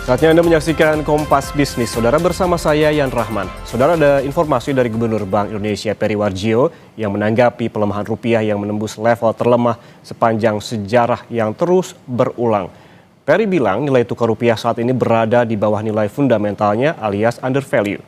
Saatnya Anda menyaksikan Kompas Bisnis, Saudara, bersama saya Yan Rahman. Saudara, ada informasi dari Gubernur Bank Indonesia Peri Warjio yang menanggapi pelemahan rupiah yang menembus level terlemah sepanjang sejarah yang terus berulang. Peri bilang nilai tukar rupiah saat ini berada di bawah nilai fundamentalnya alias under value.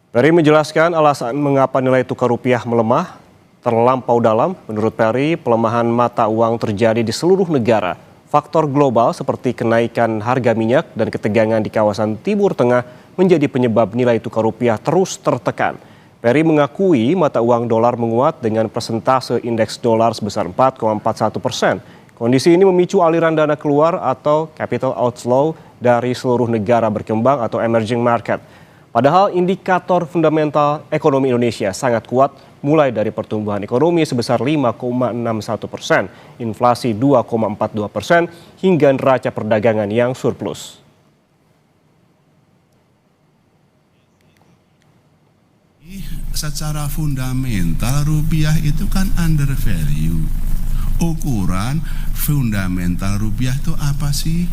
Peri menjelaskan alasan mengapa nilai tukar rupiah melemah terlampau dalam. Menurut Peri, pelemahan mata uang terjadi di seluruh negara. Faktor global seperti kenaikan harga minyak dan ketegangan di kawasan Timur Tengah menjadi penyebab nilai tukar rupiah terus tertekan. Peri mengakui mata uang dolar menguat dengan persentase indeks dolar sebesar 4,41%. Kondisi ini memicu aliran dana keluar atau capital outflow dari seluruh negara berkembang atau emerging market. Padahal indikator fundamental ekonomi Indonesia sangat kuat, mulai dari pertumbuhan ekonomi sebesar 5,61%, inflasi 2,42%, hingga neraca perdagangan yang surplus. Secara fundamental rupiah itu kan under value. Ukuran fundamental rupiah itu apa sih?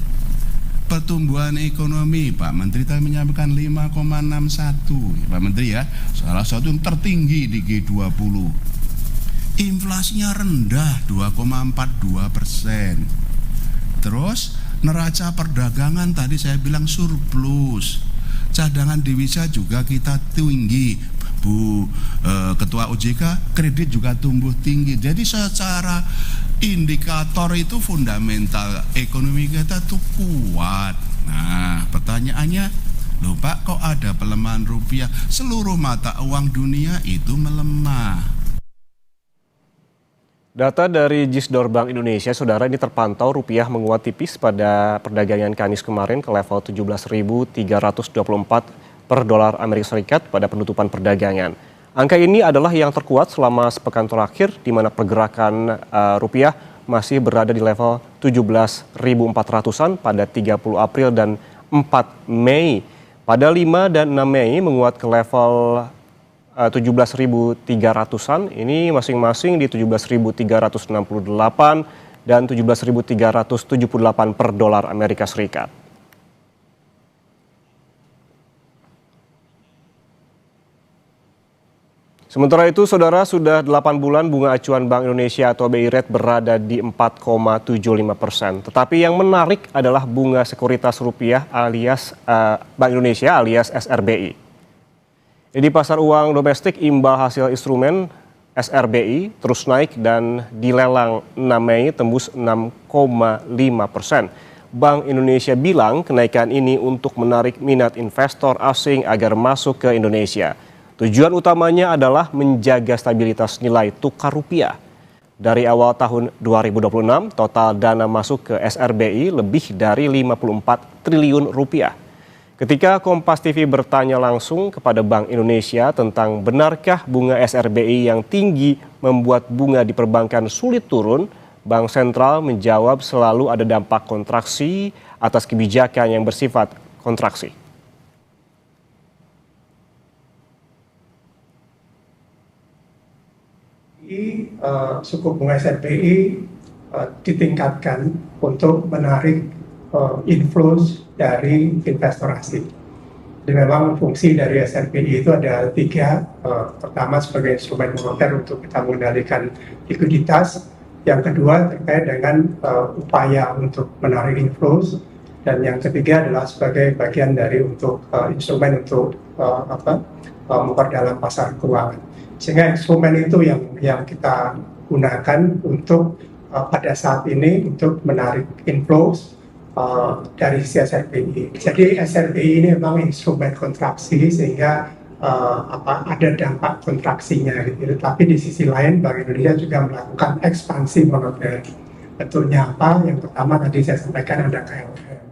Pertumbuhan ekonomi, Pak Menteri tadi menyampaikan 5,61, Pak Menteri ya, salah satu yang tertinggi di G20. Inflasinya rendah 2,42%. Terus neraca perdagangan tadi saya bilang surplus. Cadangan devisa juga kita tinggi. Bu Ketua OJK, kredit juga tumbuh tinggi. Jadi secara indikator itu fundamental ekonomi kita tuh kuat. Nah, pertanyaannya, loh Pak, kok ada pelemahan rupiah? Seluruh mata uang dunia itu melemah. Data dari Gisdor Bank Indonesia, Saudara, ini terpantau rupiah menguat tipis pada perdagangan Kamis kemarin ke level 17.324 per dolar Amerika Serikat pada penutupan perdagangan. Angka ini adalah yang terkuat selama sepekan terakhir, di mana pergerakan rupiah masih berada di level 17.400-an pada 30 April dan 4 Mei. Pada 5 dan 6 Mei menguat ke level 17.300-an, ini masing-masing di 17.368 dan 17.378 per dolar Amerika Serikat. Sementara itu, Saudara, sudah 8 bulan bunga acuan Bank Indonesia atau BI Rate berada di 4,75%. Tetapi yang menarik adalah bunga sekuritas rupiah alias Bank Indonesia alias SRBI. Di pasar uang domestik, imbal hasil instrumen SRBI terus naik dan di lelang 6 Mei tembus 6,5%. Bank Indonesia bilang kenaikan ini untuk menarik minat investor asing agar masuk ke Indonesia. Tujuan utamanya adalah menjaga stabilitas nilai tukar rupiah. Dari awal tahun 2026, total dana masuk ke SRBI lebih dari 54 triliun rupiah. Ketika Kompas TV bertanya langsung kepada Bank Indonesia tentang benarkah bunga SRBI yang tinggi membuat bunga di perbankan sulit turun, Bank Sentral menjawab selalu ada dampak kontraksi atas kebijakan yang bersifat kontraksi. Suku bunga SRBI ditingkatkan untuk menarik inflows dari investor asing. Jadi memang fungsi dari SRBI itu ada 3. Pertama sebagai instrumen moneter untuk kita mengendalikan likuiditas. Yang kedua terkait dengan upaya untuk menarik inflows. Dan yang ketiga adalah sebagai bagian dari untuk instrumen untuk memperdalam pasar keuangan. Sehingga instrumen itu yang kita gunakan untuk pada saat ini untuk menarik inflows dari si SRBI. Jadi SRBI ini memang instrumen kontraksi sehingga ada dampak kontraksinya gitu. Tapi di sisi lain Bank Indonesia juga melakukan ekspansi moneter. Bentuknya apa? Yang pertama tadi saya sampaikan ada KLM.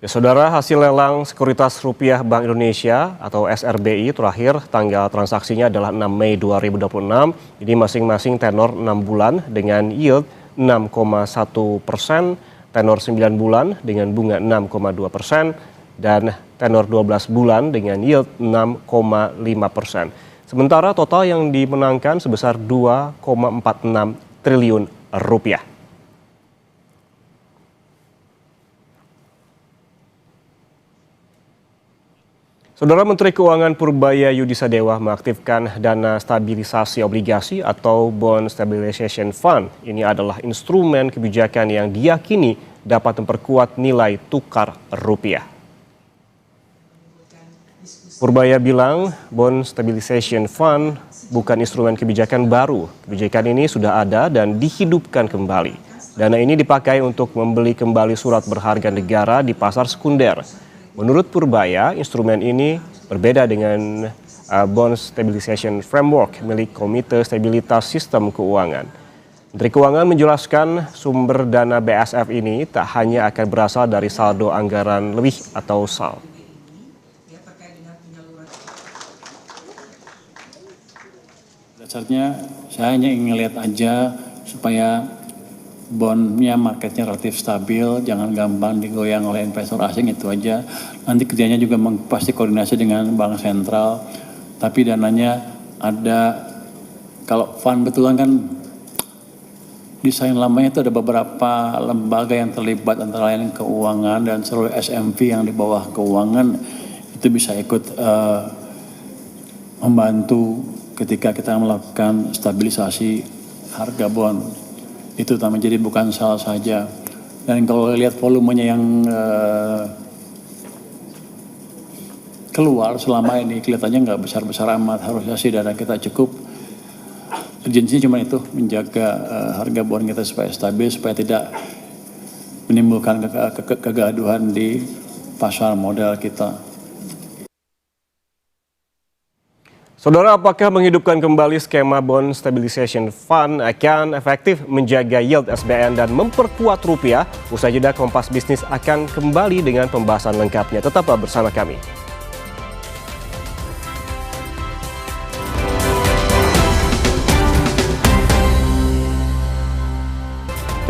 Ya, Saudara, hasil lelang sekuritas rupiah Bank Indonesia atau SRBI terakhir tanggal transaksinya adalah 6 Mei 2026. Ini masing-masing tenor 6 bulan dengan yield 6,1%, tenor 9 bulan dengan bunga 6,2%, dan tenor 12 bulan dengan yield 6,5%. Sementara total yang dimenangkan sebesar 2,46 triliun rupiah. Saudara Menteri Keuangan Purbaya Yudisadewa mengaktifkan dana stabilisasi obligasi atau Bond Stabilization Fund. Ini adalah instrumen kebijakan yang diyakini dapat memperkuat nilai tukar rupiah. Purbaya bilang Bond Stabilization Fund bukan instrumen kebijakan baru. Kebijakan ini sudah ada dan dihidupkan kembali. Dana ini dipakai untuk membeli kembali surat berharga negara di pasar sekunder. Menurut Purbaya, instrumen ini berbeda dengan Bond Stabilization Framework milik Komite Stabilitas Sistem Keuangan. Menteri Keuangan menjelaskan sumber dana BSF ini tak hanya akan berasal dari saldo anggaran lebih atau SAL. Dasarnya saya hanya ingin lihat aja supaya bondnya marketnya relatif stabil, jangan gampang digoyang oleh investor asing, itu aja. Nanti kerjanya juga pasti koordinasi dengan bank sentral, tapi dananya ada. Kalau fund betulan kan desain lamanya itu ada beberapa lembaga yang terlibat, antara lain keuangan dan seluruh SMV yang di bawah keuangan itu bisa ikut membantu ketika kita melakukan stabilisasi harga bond. Itu utama, jadi bukan SAL saja. Dan kalau lihat volumenya yang keluar selama ini kelihatannya nggak besar-besar amat, harusnya sih dana kita cukup. Urgensinya cuma itu, menjaga harga bond kita supaya stabil, supaya tidak menimbulkan kegaduhan di pasar modal kita. Saudara, apakah menghidupkan kembali skema Bond Stabilization Fund akan efektif menjaga yield SBN dan memperkuat rupiah? Usai jeda, Kompas Bisnis akan kembali dengan pembahasan lengkapnya. Tetaplah bersama kami.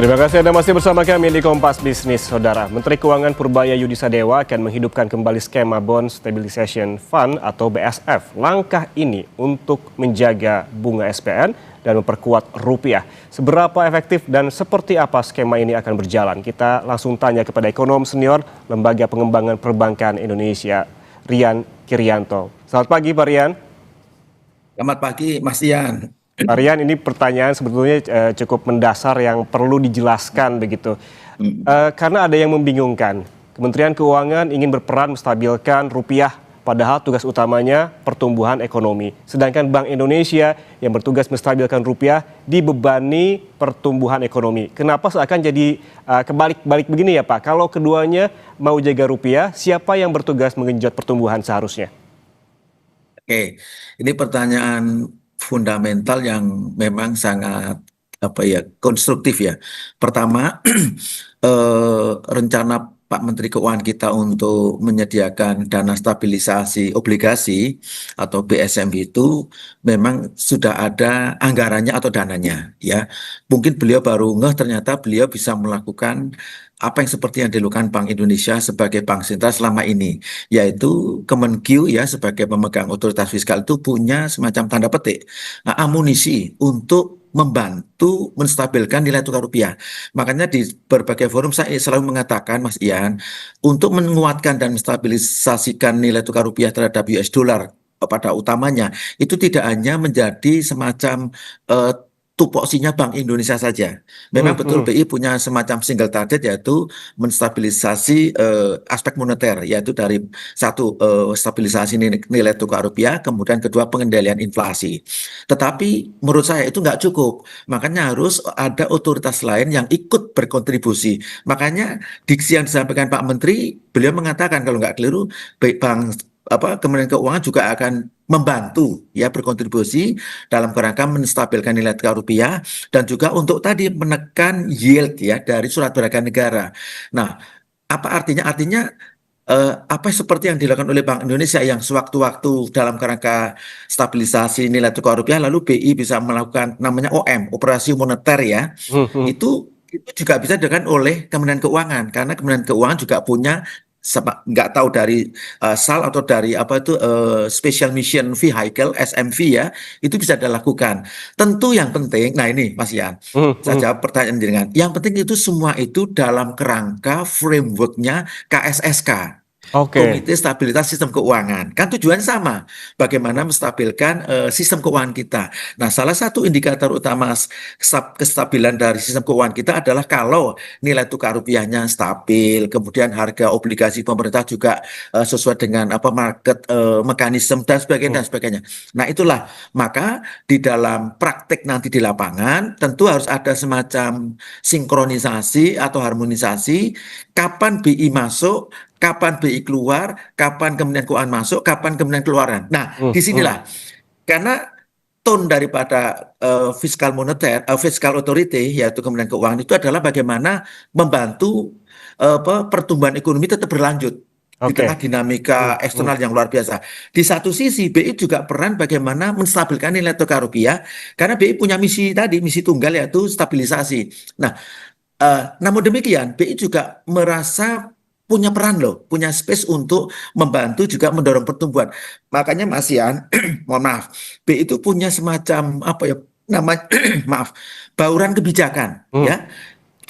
Terima kasih Anda masih bersama kami di Kompas Bisnis, Saudara. Menteri Keuangan Purbaya Yudisadewa akan menghidupkan kembali skema Bond Stabilization Fund atau BSF. Langkah ini untuk menjaga bunga SBN dan memperkuat rupiah. Seberapa efektif dan seperti apa skema ini akan berjalan? Kita langsung tanya kepada ekonom senior Lembaga Pengembangan Perbankan Indonesia, Rian Kirianto. Selamat pagi, Pak Rian. Selamat pagi, Mas Ian. Pak Rian, ini pertanyaan sebetulnya cukup mendasar yang perlu dijelaskan begitu. Karena ada yang membingungkan. Kementerian Keuangan ingin berperan menstabilkan rupiah, padahal tugas utamanya pertumbuhan ekonomi. Sedangkan Bank Indonesia yang bertugas menstabilkan rupiah dibebani pertumbuhan ekonomi. Kenapa seakan jadi kebalik-balik begini ya Pak? Kalau keduanya mau jaga rupiah, siapa yang bertugas mengenjot pertumbuhan seharusnya? Oke, ini pertanyaan fundamental yang memang sangat konstruktif ya. Pertama, rencana Pak Menteri Keuangan kita untuk menyediakan dana stabilisasi obligasi atau BSM itu memang sudah ada anggarannya atau dananya ya. Mungkin beliau baru ternyata beliau bisa melakukan apa yang seperti yang dilakukan Bank Indonesia sebagai bank sentral selama ini, yaitu Kemenkyu ya sebagai pemegang otoritas fiskal itu punya semacam tanda petik amunisi untuk membantu menstabilkan nilai tukar rupiah. Makanya di berbagai forum saya selalu mengatakan, Mas Ian, untuk menguatkan dan menstabilisasikan nilai tukar rupiah terhadap US dollar pada utamanya, itu tidak hanya menjadi semacam tupoksinya Bank Indonesia saja. Memang betul BI punya semacam single target, yaitu menstabilisasi aspek moneter, yaitu dari satu stabilisasi nilai tukar rupiah, kemudian kedua pengendalian inflasi. Tetapi menurut saya itu nggak cukup. Makanya harus ada otoritas lain yang ikut berkontribusi. Makanya diksi yang disampaikan Pak Menteri, beliau mengatakan kalau nggak keliru, Kementerian Keuangan juga akan membantu ya berkontribusi dalam kerangka menstabilkan nilai tukar rupiah dan juga untuk tadi menekan yield ya dari surat berharga negara. Nah, apa artinya? Artinya apa seperti yang dilakukan oleh Bank Indonesia yang sewaktu-waktu dalam kerangka stabilisasi nilai tukar rupiah, lalu BI bisa melakukan namanya OM, operasi moneter ya. Itu juga bisa dilakukan oleh Kementerian Keuangan karena Kementerian Keuangan juga punya nggak tahu dari SAL atau dari apa itu Special Mission Vehicle SMV ya, itu bisa dilakukan. Tentu yang penting, nah ini Mas Yan, saya jawab pertanyaan dengan yang penting itu semua itu dalam kerangka frameworknya KSSK. Oke. Komite Stabilitas Sistem Keuangan. Kan tujuannya sama, bagaimana menstabilkan sistem keuangan kita. Nah, salah satu indikator utama kestabilan dari sistem keuangan kita adalah kalau nilai tukar rupiahnya stabil, kemudian harga obligasi pemerintah juga sesuai dengan apa market mekanisme dan sebagainya dan sebagainya. Nah, itulah maka di dalam praktek nanti di lapangan tentu harus ada semacam sinkronisasi atau harmonisasi kapan BI masuk, kapan BI keluar, kapan Kementerian Keuangan masuk, kapan Kementerian Keluaran. Nah, disinilah karena tone daripada fiskal moneter, fiskal authority yaitu Kementerian Keuangan itu adalah bagaimana membantu pertumbuhan ekonomi tetap berlanjut di tengah dinamika eksternal yang luar biasa. Di satu sisi BI juga peran bagaimana menstabilkan nilai tukar rupiah karena BI punya misi tadi, misi tunggal yaitu stabilisasi. Nah, namun demikian BI juga merasa punya peran loh, punya space untuk membantu juga mendorong pertumbuhan. Makanya Mas Yan, mohon maaf, BI itu punya semacam apa ya namanya, maaf, bauran kebijakan, ya.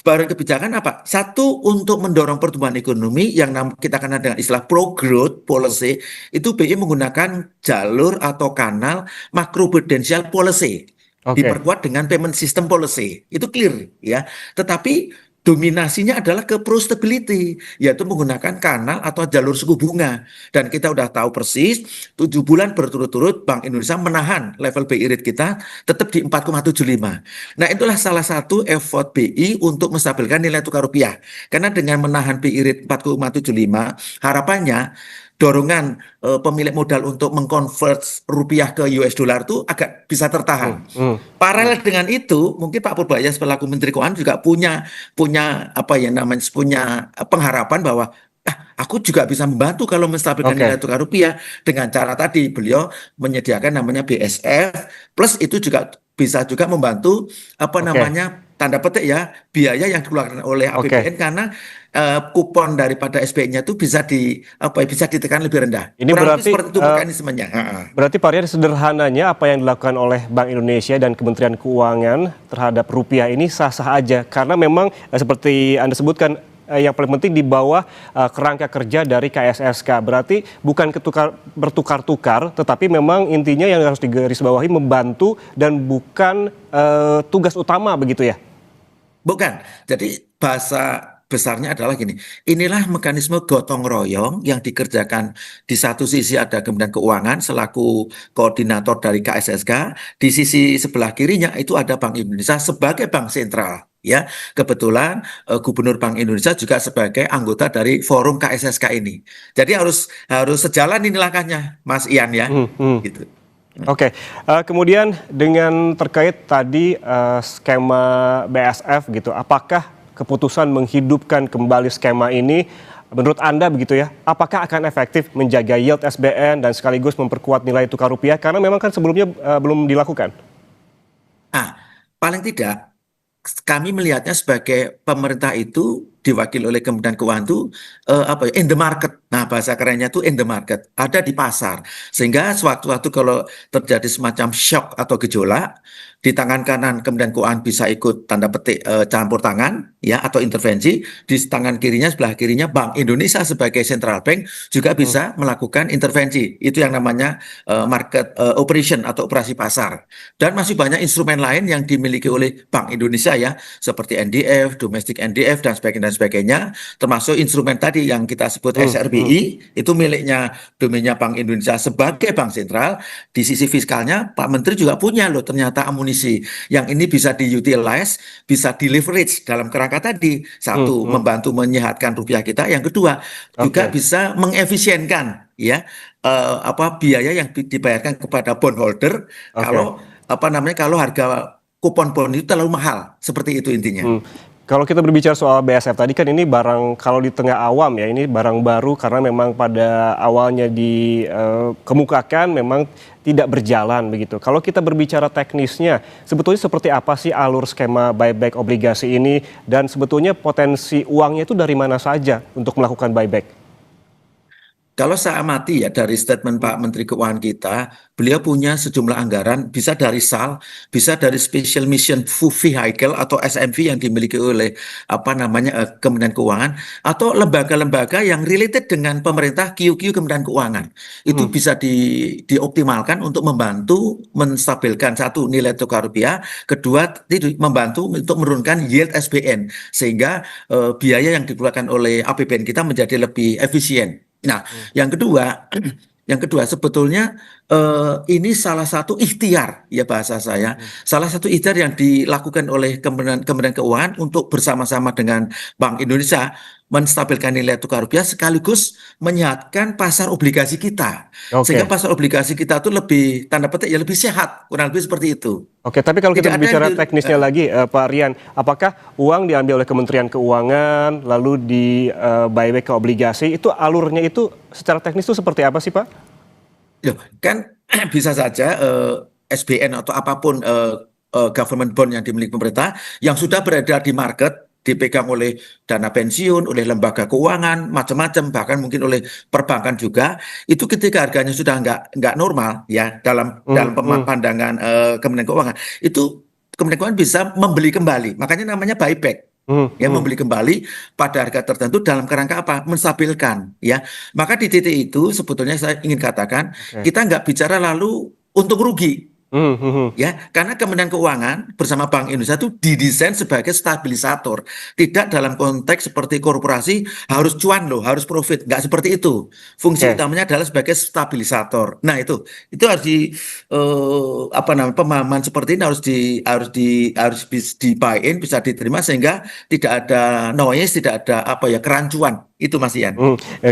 Bauran kebijakan apa? Satu untuk mendorong pertumbuhan ekonomi yang kita kenal dengan istilah pro-growth policy, itu BI menggunakan jalur atau kanal macroprudential policy. Diperkuat dengan payment system policy. Itu clear ya. Tetapi dominasinya adalah ke pro stability, yaitu menggunakan kanal atau jalur suku bunga. Dan kita udah tahu persis 7 bulan berturut-turut Bank Indonesia menahan level BI rate kita tetap di 4,75. Nah, itulah salah satu effort BI untuk menstabilkan nilai tukar rupiah. Karena dengan menahan BI rate 4,75, harapannya dorongan pemilik modal untuk mengkonvert rupiah ke US dollar itu agak bisa tertahan. Paralel dengan itu, mungkin Pak Purbaya selaku Menteri Keuangan juga punya apa ya namanya punya pengharapan bahwa aku juga bisa membantu kalau menstabilkan nilai tukar rupiah dengan cara tadi beliau menyediakan namanya BSF plus itu juga bisa juga membantu apa namanya tanda petik ya biaya yang dikeluarkan oleh APBN karena kupon daripada SBN-nya itu bisa ditekan lebih rendah. Ini berarti seperti itu mekanismenya. Berarti Pak Rian, sederhananya apa yang dilakukan oleh Bank Indonesia dan Kementerian Keuangan terhadap rupiah ini sah-sah aja karena memang seperti Anda sebutkan yang paling penting di bawah kerangka kerja dari KSSK. Berarti bukan bertukar-tukar, tetapi memang intinya yang harus digarisbawahi membantu dan bukan tugas utama begitu ya? Bukan. Jadi bahasa besarnya adalah gini, inilah mekanisme gotong royong yang dikerjakan di satu sisi ada Kementerian Keuangan selaku koordinator dari KSSK, di sisi sebelah kirinya itu ada Bank Indonesia sebagai bank sentral. Ya, kebetulan Gubernur Bank Indonesia juga sebagai anggota dari forum KSSK ini. Jadi harus sejalan ini langkahnya, Mas Ian ya. Gitu. Oke, kemudian dengan terkait tadi skema BSF gitu, apakah keputusan menghidupkan kembali skema ini menurut Anda begitu ya, apakah akan efektif menjaga yield SBN dan sekaligus memperkuat nilai tukar rupiah karena memang kan sebelumnya belum dilakukan? Paling tidak kami melihatnya sebagai pemerintah itu diwakili oleh Kementerian Keuangan itu in the market. Nah, bahasa kerennya itu in the market, ada di pasar. Sehingga sewaktu-waktu kalau terjadi semacam shock atau gejolak, di tangan kanan Kementerian Keuangan bisa ikut tanda petik campur tangan ya atau intervensi, di tangan kirinya sebelah kirinya Bank Indonesia sebagai central bank juga bisa melakukan intervensi. Itu yang namanya market operation atau operasi pasar. Dan masih banyak instrumen lain yang dimiliki oleh Bank Indonesia ya, seperti NDF, domestic NDF dan sebagainya, termasuk instrumen tadi yang kita sebut SRBI, itu miliknya domainnya Bank Indonesia sebagai bank sentral. Di sisi fiskalnya Pak Menteri juga punya loh ternyata amunisi yang ini bisa diutilize, bisa di leverage dalam kerangka tadi. Satu, membantu menyehatkan rupiah kita. Yang kedua, juga bisa mengefisienkan ya biaya yang dibayarkan kepada bondholder kalau harga kupon bond itu terlalu mahal. Seperti itu intinya. Kalau kita berbicara soal BSF tadi kan ini barang kalau di tengah awam ya, ini barang baru karena memang pada awalnya dikemukakan memang tidak berjalan begitu. Kalau kita berbicara teknisnya, sebetulnya seperti apa sih alur skema buyback obligasi ini dan sebetulnya potensi uangnya itu dari mana saja untuk melakukan buyback? Kalau saya amati ya dari statement Pak Menteri Keuangan kita, beliau punya sejumlah anggaran, bisa dari SAL, bisa dari Special Mission Vehicle atau SMV yang dimiliki oleh Kementerian Keuangan, atau lembaga-lembaga yang related dengan pemerintah QQ Kementerian Keuangan. Itu bisa dioptimalkan untuk membantu menstabilkan satu nilai tukar rupiah, kedua membantu untuk menurunkan yield SBN sehingga biaya yang dikeluarkan oleh APBN kita menjadi lebih efisien. Nah, yang kedua, sebetulnya ini salah satu ikhtiar ya bahasa saya, salah satu ikhtiar yang dilakukan oleh Kementerian Keuangan untuk bersama-sama dengan Bank Indonesia menstabilkan nilai tukar rupiah sekaligus menyehatkan pasar obligasi kita, sehingga Oke. pasar obligasi kita itu lebih tanda petik ya lebih sehat, kurang lebih seperti itu. Oke, tapi kalau kita Tidak ada berbicara yang teknisnya lagi, Pak Rian, apakah uang diambil oleh Kementerian Keuangan lalu di buyback ke obligasi, itu alurnya itu secara teknis itu seperti apa sih, Pak? Loh, kan bisa saja SBN atau apapun government bond yang dimiliki pemerintah yang sudah beredar di market, dipegang oleh dana pensiun, oleh lembaga keuangan, macam-macam, bahkan mungkin oleh perbankan juga, itu ketika harganya sudah nggak normal ya dalam pandangan Kementerian Keuangan, itu Kementerian Keuangan bisa membeli kembali, makanya namanya buyback. Ya, membeli kembali pada harga tertentu dalam kerangka apa? Menstabilkan ya. Maka di titik itu sebetulnya saya ingin katakan kita nggak bicara lalu untung rugi. Ya, karena Kementerian Keuangan bersama Bank Indonesia itu didesain sebagai stabilisator, tidak dalam konteks seperti korporasi harus cuan loh, harus profit, nggak seperti itu. Fungsi Oke. utamanya adalah sebagai stabilisator. Nah itu harus pemahaman seperti ini harus di-buy-in, bisa diterima sehingga tidak ada noise, tidak ada kerancuan. Itu Mas Ian.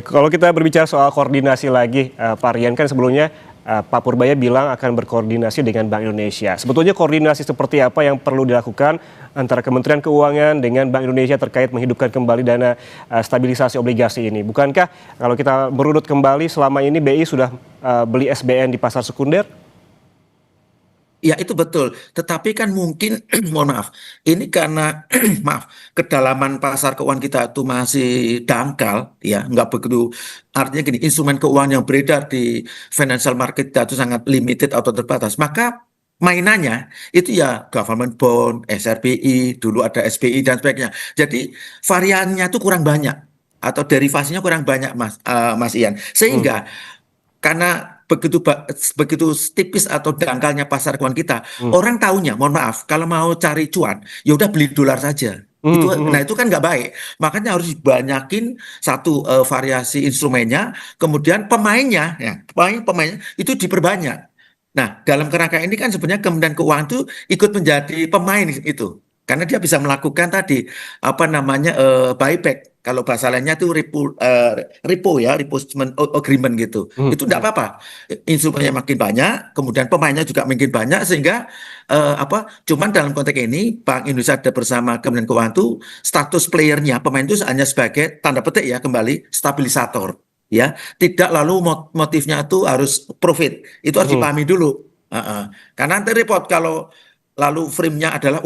Kalau kita berbicara soal koordinasi lagi, Pak Rian, kan sebelumnya Pak Purbaya bilang akan berkoordinasi dengan Bank Indonesia. Sebetulnya koordinasi seperti apa yang perlu dilakukan antara Kementerian Keuangan dengan Bank Indonesia terkait menghidupkan kembali dana stabilisasi obligasi ini? Bukankah kalau kita merunut kembali selama ini BI sudah beli SBN di pasar sekunder? Ya itu betul, tetapi kan mungkin mohon maaf, ini karena kedalaman pasar keuangan kita itu masih dangkal, ya nggak begitu. Artinya gini, instrumen keuangan yang beredar di financial market kita itu sangat limited atau terbatas. Maka mainannya itu ya government bond, SRBI, dulu ada SBI dan sebagainya. Jadi variannya itu kurang banyak atau derivasinya kurang banyak, Mas Ian. Sehingga karena begitu tipis atau dangkalnya pasar keuangan kita, orang taunya, mohon maaf, kalau mau cari cuan, ya udah beli dolar saja. Nah itu kan nggak baik. Makanya harus dibanyakin satu variasi instrumennya, kemudian pemainnya, ya pemainnya itu diperbanyak. Nah dalam kerangka ini kan sebenarnya Kementerian Keuangan itu ikut menjadi pemain itu. Karena dia bisa melakukan tadi buyback. Kalau bahasa lainnya itu repo agreement gitu. Itu tidak apa-apa. Instrumennya makin banyak, kemudian pemainnya juga makin banyak sehingga cuman dalam konteks ini Bank Indonesia ada bersama Kementerian Keuangan itu status playernya pemain itu hanya sebagai tanda petik ya kembali stabilisator ya. Tidak lalu motifnya itu harus profit. Itu harus dipahami dulu. Karena nanti repot kalau lalu frame-nya adalah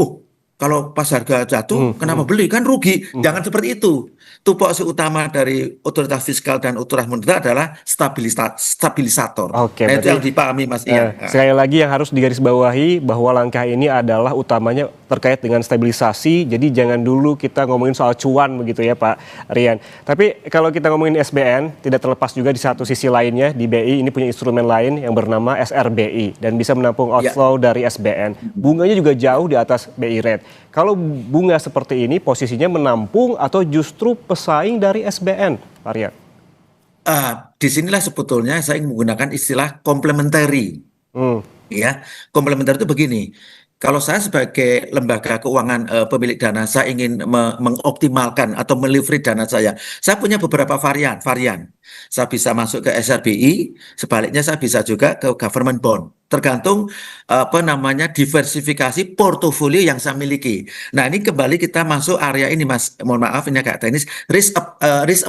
kalau pas harga jatuh, kenapa beli? Kan rugi. Jangan seperti itu. Tupoksi utama dari otoritas fiskal dan otoritas moneter adalah stabilisator. Oke, Nah itu berarti yang dipahami Mas Ian. sekali lagi yang harus digarisbawahi bahwa langkah ini adalah utamanya terkait dengan stabilisasi. Jadi jangan dulu kita ngomongin soal cuan begitu ya Pak Rian. Tapi kalau kita ngomongin SBN, tidak terlepas juga di satu sisi lainnya di BI ini punya instrumen lain yang bernama SRBI dan bisa menampung outflow dari SBN. Bunganya juga jauh di atas BI rate. Kalau bunga seperti ini posisinya menampung atau justru pesaing dari SBN, Pak Rian? Disinilah sebetulnya saya menggunakan istilah complementary. Ya, komplementer itu begini. Kalau saya sebagai lembaga keuangan pemilik dana, saya ingin mengoptimalkan atau meleverage dana saya. Saya punya beberapa varian. Saya bisa masuk ke SRBI, sebaliknya saya bisa juga ke government bond. Tergantung diversifikasi portofolio yang saya miliki. Nah ini kembali kita masuk area ini Mas, mohon maaf ini agak teknis, risk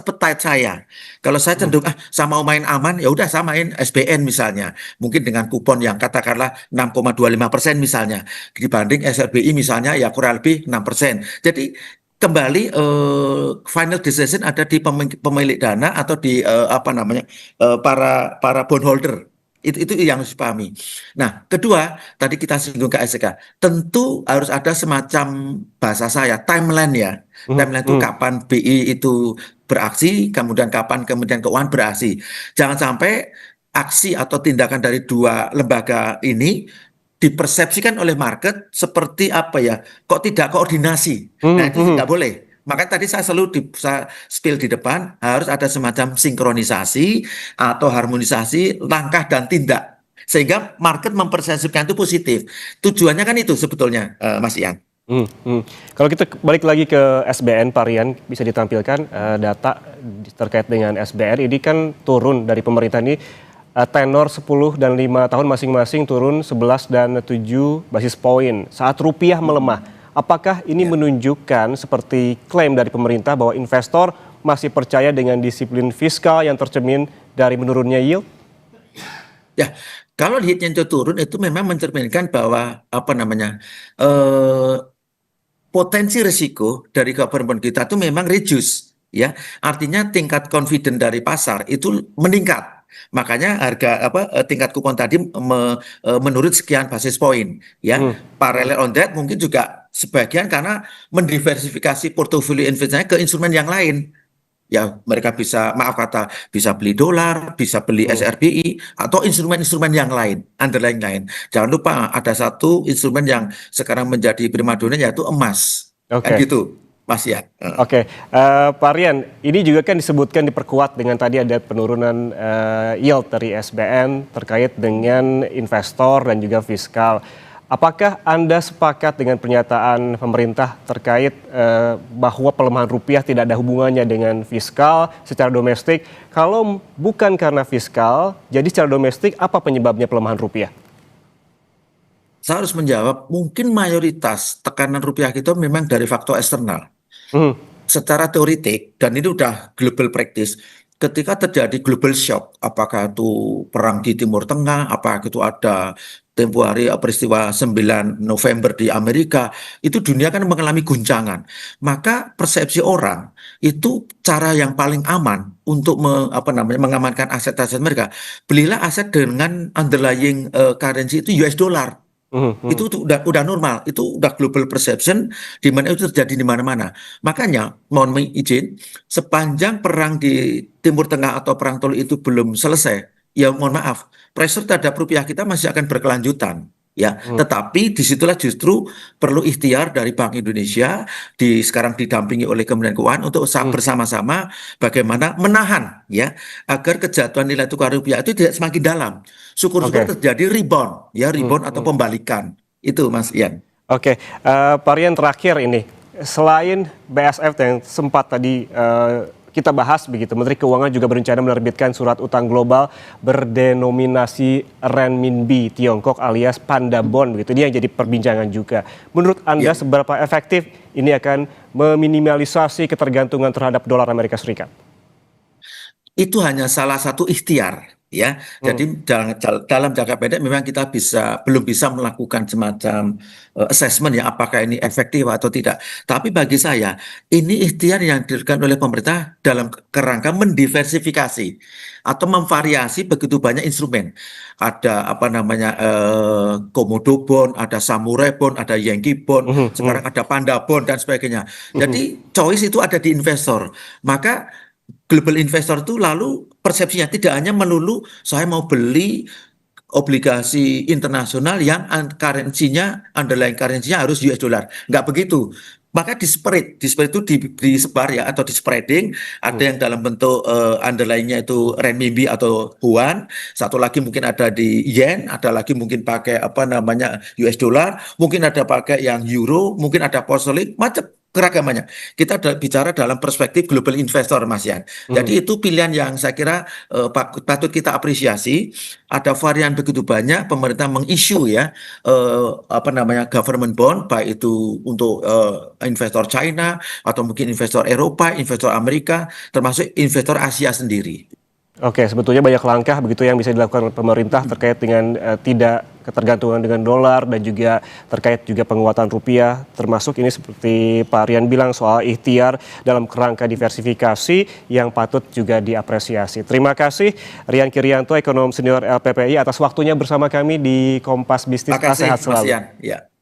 appetite saya. Kalau saya cenderung saya mau main aman, ya udah saya main SBN misalnya, mungkin dengan kupon yang katakanlah 6,25% misalnya, dibanding SRBI misalnya ya kurang lebih 6%. Jadi kembali final decision ada di pemilik dana atau di para bondholder. Itu yang harus dipahami. Nah, kedua, tadi kita singgung KSK, tentu harus ada semacam bahasa saya timeline ya. Timeline itu kapan BI itu beraksi, kemudian kapan Kementerian Keuangan beraksi. Jangan sampai aksi atau tindakan dari dua lembaga ini dipersepsikan oleh market seperti kok tidak koordinasi. Nah, itu tidak boleh. Makanya tadi saya selalu saya spill di depan, harus ada semacam sinkronisasi atau harmonisasi langkah dan tindak. Sehingga market mempersepsikan itu positif. Tujuannya kan itu sebetulnya, Mas Ian. Kalau kita balik lagi ke SBN, Pak Rian, bisa ditampilkan data terkait dengan SBN. Ini kan turun dari pemerintah ini, tenor 10 dan 5 tahun masing-masing turun 11 dan 7 basis poin saat rupiah melemah. Apakah ini menunjukkan seperti klaim dari pemerintah bahwa investor masih percaya dengan disiplin fiskal yang tercermin dari menurunnya yield? Ya, kalau yieldnya turun itu memang mencerminkan bahwa potensi risiko dari government kita itu memang reduce, ya. Artinya tingkat confident dari pasar itu meningkat. Makanya tingkat kupon tadi menurut sekian basis poin, ya. Parallel on that mungkin juga sebagian karena mendiversifikasi portofolio investasinya ke instrumen yang lain. Ya, mereka bisa beli dolar, bisa beli SRBI atau instrumen-instrumen yang lain, underlying lain. Jangan lupa ada satu instrumen yang sekarang menjadi primadona yaitu emas. Kayak gitu. Mas ya. Oke, Pak Rian, ini juga kan disebutkan diperkuat dengan tadi ada penurunan yield dari SBN terkait dengan investor dan juga fiskal. Apakah Anda sepakat dengan pernyataan pemerintah terkait bahwa pelemahan rupiah tidak ada hubungannya dengan fiskal secara domestik? Kalau bukan karena fiskal, jadi secara domestik apa penyebabnya pelemahan rupiah? Saya harus menjawab, mungkin mayoritas tekanan rupiah kita memang dari faktor eksternal. Secara teoritik, dan ini udah global practice, ketika terjadi global shock, apakah itu perang di Timur Tengah, apakah itu ada tempo hari peristiwa 9 November di Amerika, itu dunia kan mengalami guncangan. Maka persepsi orang, itu cara yang paling aman untuk mengamankan aset-aset mereka, belilah aset dengan underlying currency itu US dollar. Itu udah normal, itu udah global perception di mana itu terjadi di mana-mana. Makanya mohon izin, sepanjang perang di Timur Tengah atau perang Teluk itu belum selesai, ya mohon maaf, pressure terhadap rupiah kita masih akan berkelanjutan. Ya, tetapi disitulah justru perlu ikhtiar dari Bank Indonesia sekarang didampingi oleh Kementerian Keuangan untuk bersama-sama bagaimana menahan ya agar kejatuhan nilai tukar rupiah itu tidak semakin dalam. Syukur-syukur terjadi rebound atau pembalikan. Itu Mas Ian. Oke, Pak Rian, terakhir ini, selain BSF yang sempat tadi kita bahas begitu, Menteri Keuangan juga berencana menerbitkan surat utang global berdenominasi renminbi Tiongkok alias Panda Bond begitu. Ini yang jadi perbincangan juga. Menurut Anda seberapa efektif ini akan meminimalisasi ketergantungan terhadap dolar Amerika Serikat? Itu hanya salah satu ikhtiar. Ya, jadi dalam jangka pendek memang kita belum bisa melakukan semacam assessment ya apakah ini efektif atau tidak. Tapi bagi saya ini ikhtiar yang dilakukan oleh pemerintah dalam kerangka mendiversifikasi atau memvariasi begitu banyak instrumen. Ada Komodo Bond, ada Samurai Bond, ada Yankee Bond, sekarang ada Panda Bond dan sebagainya. Jadi choice itu ada di investor. Maka global investor itu lalu persepsinya tidak hanya melulu saya mau beli obligasi internasional yang underlying currency-nya harus US dollar. Nggak begitu. Maka di spread itu disebar ya atau di spreading, ada yang dalam bentuk underlying-nya itu renminbi atau yuan, satu lagi mungkin ada di yen, ada lagi mungkin pakai US dollar, mungkin ada pakai yang euro, mungkin ada pound sterling, macam keragamannya. Kita bicara dalam perspektif global investor, Mas Yan. Jadi itu pilihan yang saya kira patut kita apresiasi. Ada varian begitu banyak pemerintah mengisu ya government bond, baik itu untuk investor China atau mungkin investor Eropa, investor Amerika, termasuk investor Asia sendiri. Oke, sebetulnya banyak langkah begitu yang bisa dilakukan pemerintah terkait dengan tidak ketergantungan dengan dolar dan juga terkait juga penguatan rupiah, termasuk ini seperti Pak Rian bilang soal ikhtiar dalam kerangka diversifikasi yang patut juga diapresiasi. Terima kasih Rian Kirianto, ekonom senior LPPI atas waktunya bersama kami di Kompas Bisnis. Terima kasih, Sehat Mas selalu. Ian. Ya.